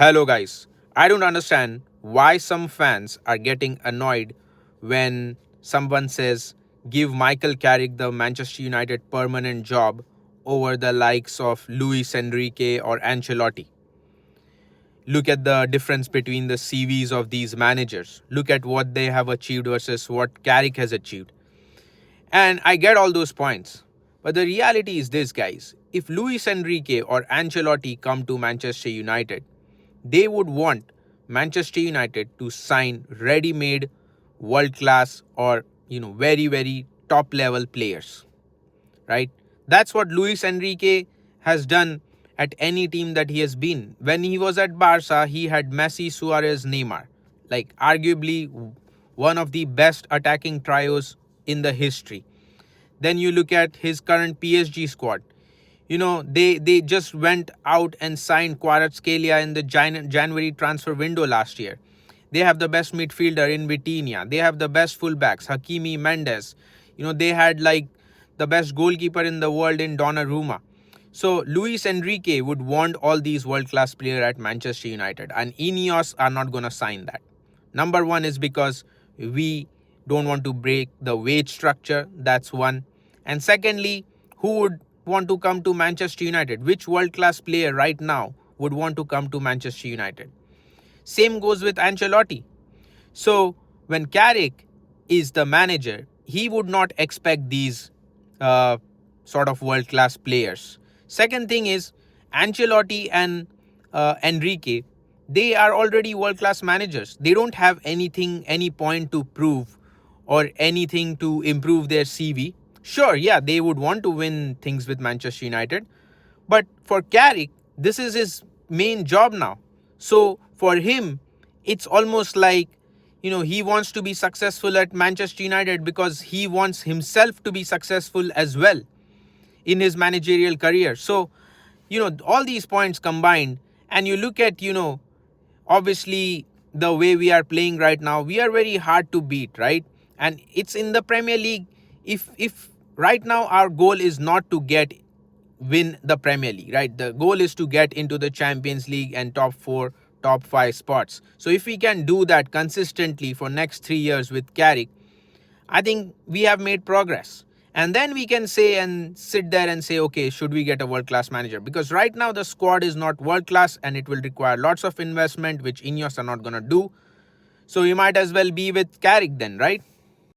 Hello, guys. I don't understand why some fans are getting annoyed when someone says, give Michael Carrick the Manchester United permanent job over the likes of Luis Enrique or Ancelotti. Look at the difference between the CVs of these managers. Look at what they have achieved versus what Carrick has achieved. And I get all those points. But the reality is this, guys. If Luis Enrique or Ancelotti come to Manchester United, they would want Manchester United to sign ready-made world-class or very, very top-level players, right? That's what Luis Enrique has done at any team that he has been. When he was at Barca, he had Messi, Suarez, Neymar, like arguably one of the best attacking trios in the history. Then you look at his current PSG squad. They just went out and signed Kvaratskhelia in the January transfer window last year. They have the best midfielder in Vitinha. They have the best fullbacks, Hakimi, Mendes. They had like the best goalkeeper in the world in Donnarumma. So Luis Enrique would want all these world-class players at Manchester United, and Ineos are not going to sign that. Number one is because we don't want to break the wage structure. That's one. And secondly, who would want to come to Manchester United? Which world-class player right now would want to come to Manchester United? Same goes with Ancelotti. So when Carrick is the manager, he would not expect these sort of world-class players. Second thing is Ancelotti and Enrique, they are already world-class managers. They don't have any point to prove or anything to improve their CV. Sure, yeah, they would want to win things with Manchester United. But for Carrick, this is his main job now. So for him, it's almost like, he wants to be successful at Manchester United because he wants himself to be successful as well in his managerial career. So, all these points combined, and you look at, obviously the way we are playing right now, we are very hard to beat, right? And it's in the Premier League. If right now our goal is not to win the Premier League, right? The goal is to get into the Champions League and top 4, top 5 spots. So if we can do that consistently for next 3 years with Carrick, I think we have made progress. And then we can say and sit there and say, okay, should we get a world-class manager? Because right now the squad is not world-class and it will require lots of investment, which Ineos are not going to do. So we might as well be with Carrick then, right?